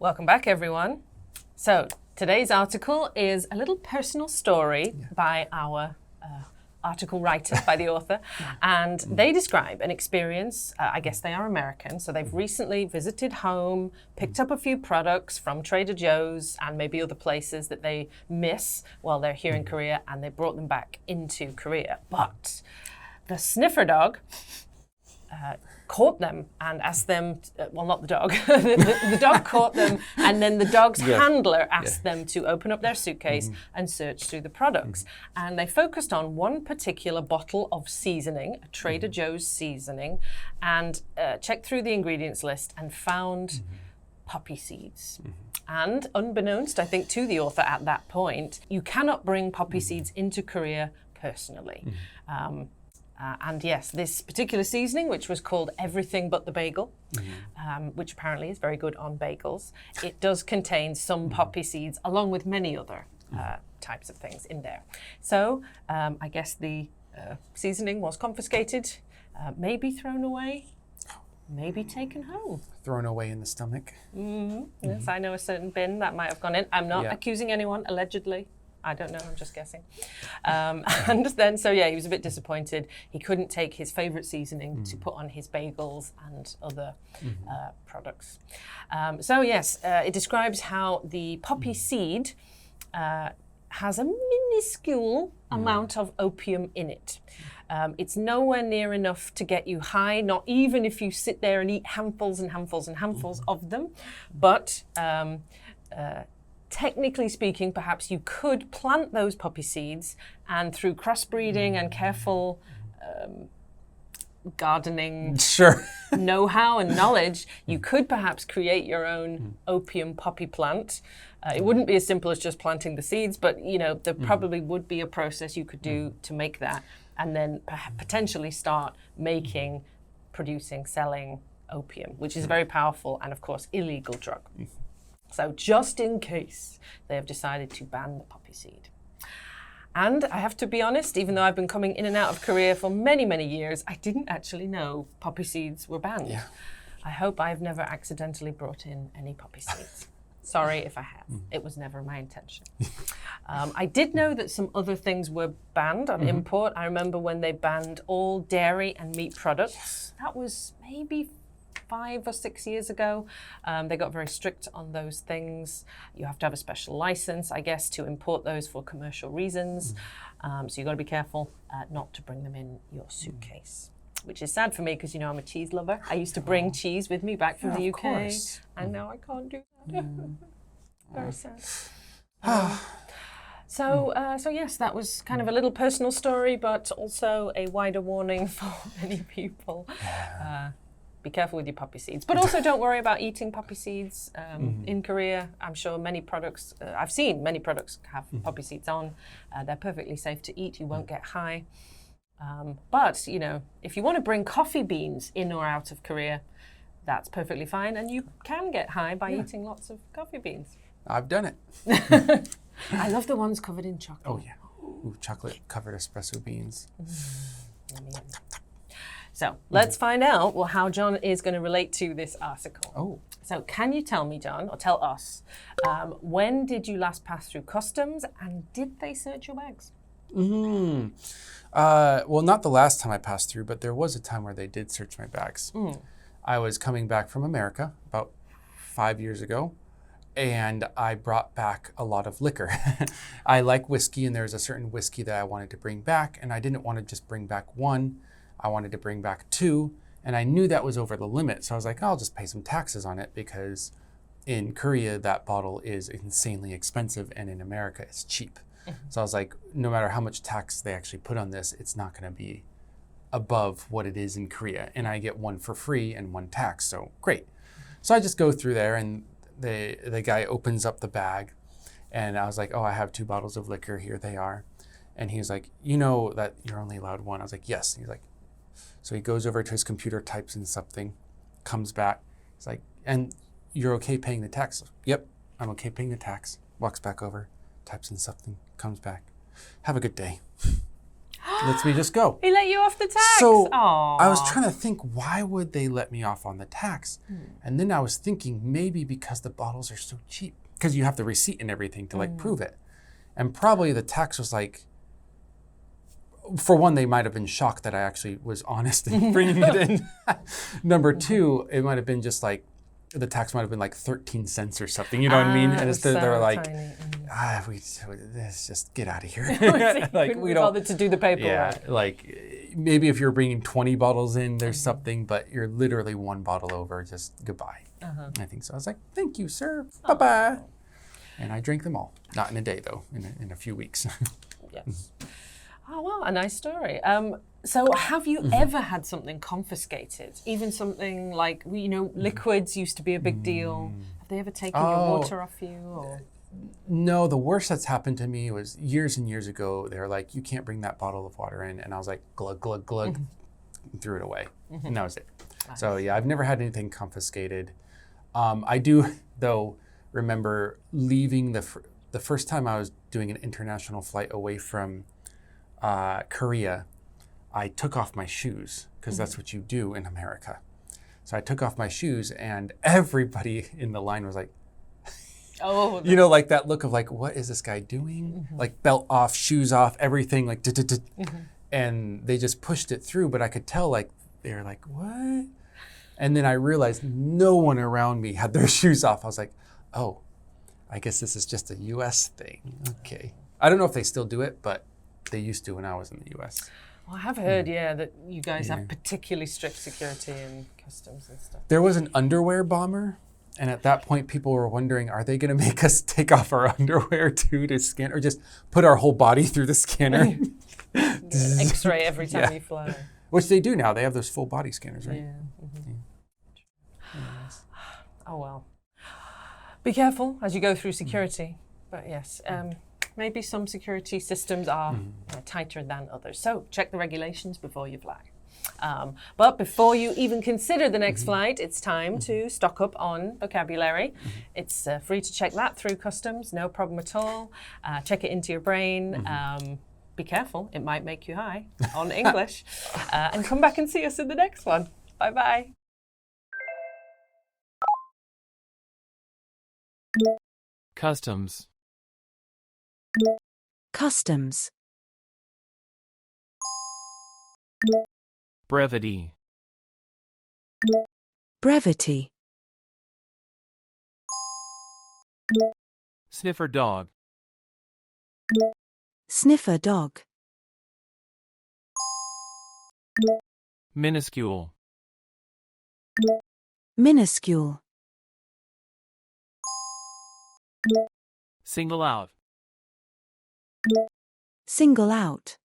Welcome back, everyone. So today's article is a little personal story by our article writer, by the author, and they describe an experience. I guess they are American, so they've recently visited home, picked up a few products from Trader Joe's and maybe other places that they miss while they're here in Korea, and they brought them back into Korea. But the sniffer dog caught them and asked them, well, not the dog, the dog caught them, and then the dog's handler asked them to open up their suitcase and search through the products. And they focused on one particular bottle of seasoning, a Trader Joe's seasoning, and checked through the ingredients list and found poppy seeds. And unbeknownst, I think, to the author at that point, you cannot bring poppy seeds into Korea personally. And yes, this particular seasoning, which was called Everything But the Bagel, which apparently is very good on bagels, it does contain some poppy seeds along with many other types of things in there. So I guess the seasoning was confiscated, maybe thrown away, maybe taken home. Thrown away in the stomach. Yes, I know a certain bin that might have gone in. I'm not accusing anyone, allegedly. I don't know, I'm just guessing. And then, so yeah, he was a bit disappointed. He couldn't take his favorite seasoning to put on his bagels and other products. So yes, it describes how the poppy seed has a minuscule amount of opium in it. It's nowhere near enough to get you high, not even if you sit there and eat handfuls and handfuls and handfuls of them. But technically speaking, perhaps you could plant those poppy seeds, and through crossbreeding and careful gardening know-how and knowledge, you could perhaps create your own opium poppy plant. It wouldn't be as simple as just planting the seeds, but you know, there probably would be a process you could do to make that, and then potentially start making, producing, selling opium, which is a very powerful and of course illegal drug. So just in case, they have decided to ban the poppy seed. And I have to be honest, even though I've been coming in and out of Korea for many, many years, I didn't actually know poppy seeds were banned. I hope I've never accidentally brought in any poppy seeds. Sorry if I have. It was never my intention. I did know that some other things were banned on import. I remember when they banned all dairy and meat products. That was maybe 5 or 6 years ago. They got very strict on those things. You have to have a special license, I guess, to import those for commercial reasons. So you've got to be careful not to bring them in your suitcase, which is sad for me because, you know, I'm a cheese lover. I used to bring cheese with me back from the UK, and now I can't do that. Very sad. So yes, that was kind of a little personal story, but also a wider warning for many people. Be careful with your poppy seeds, but also don't worry about eating poppy seeds. In Korea, I'm sure many products, I've seen many products have poppy seeds on. They're perfectly safe to eat. You won't get high. But, you know, if you want to bring coffee beans in or out of Korea, that's perfectly fine. And you can get high by eating lots of coffee beans. I've done it. I love the ones covered in chocolate. Oh, yeah. Ooh, chocolate covered espresso beans. So let's find out how John is going to relate to this article. So can you tell me, John, or tell us, when did you last pass through customs, and did they search your bags? Well, not the last time I passed through, but there was a time where they did search my bags. I was coming back from America about 5 years ago, and I brought back a lot of liquor. I like whiskey, and there's a certain whiskey that I wanted to bring back, and I didn't want to just bring back one. I wanted to bring back 2, and I knew that was over the limit. So I was like, I'll just pay some taxes on it, because in Korea, that bottle is insanely expensive, and in America, it's cheap. So I was like, no matter how much tax they actually put on this, it's not going to be above what it is in Korea. And I get one for free and one tax, so great. So I just go through there, and the guy opens up the bag, and I was like, oh, I have 2 bottles of liquor, here they are. And he was like, you know that you're only allowed one? I was like, yes. And he's like, so he goes over to his computer, types in something, comes back. He's like, and you're okay paying the tax? Yep, I'm okay paying the tax. Walks back over, types in something, comes back. Have a good day. lets me just go. He let you off the tax. So Aww. I was trying to think, why would they let me off on the tax? And then I was thinking maybe because the bottles are so cheap, because you have the receipt and everything to like prove it. And probably the tax was like, for one, they might have been shocked that I actually was honest in bringing it in. Number two, it might have been just like, the tax might have been like 13 cents or something, you know what I mean? And instead they're like, let's just get out of here. Like, we don't bother to do the paperwork. Yeah, like maybe if you're bringing 20 bottles in, there's something, but you're literally one bottle over, just goodbye. I think so. I was like, thank you, sir. Bye-bye. And I drank them all. Not in a day, though, in a few weeks. Yes. Oh, well, a nice story. So have you ever had something confiscated? Even something like, liquids used to be a big deal. Have they ever taken your water off you? Or? No, the worst that's happened to me was years and years ago. They were like, you can't bring that bottle of water in. And I was like, glug, glug, glug, and threw it away. And that was it. Nice. So yeah, I've never had anything confiscated. I do, though, remember leaving the first time I was doing an international flight away from Korea. I took off my shoes because that's what you do in America. So I took off my shoes and everybody in the line was like, like that look of like, what is this guy doing? Like belt off, shoes off, everything like, and they just pushed it through. But I could tell like, they were like, what? And then I realized no one around me had their shoes off. I was like, oh, I guess this is just a US thing. Okay. I don't know if they still do it, but they used to when I was in the US. Well, I have heard, that you guys have particularly strict security and customs and stuff. There was an underwear bomber, and at that point, people were wondering, are they going to make us take off our underwear too to scan, or just put our whole body through the scanner? X-ray every time you fly. Which they do now. They have those full body scanners, right? Yeah. Oh, well. Be careful as you go through security. But yes, maybe some security systems are tighter than others. So check the regulations before you fly. But before you even consider the next flight, it's time to stock up on vocabulary. It's free to check that through customs, no problem at all. Check it into your brain. Be careful, it might make you high on English. And come back and see us in the next one. Bye-bye. Customs. Customs. Brevity. Brevity. Sniffer dog. Sniffer dog. Minuscule. Minuscule. Single out. Single out.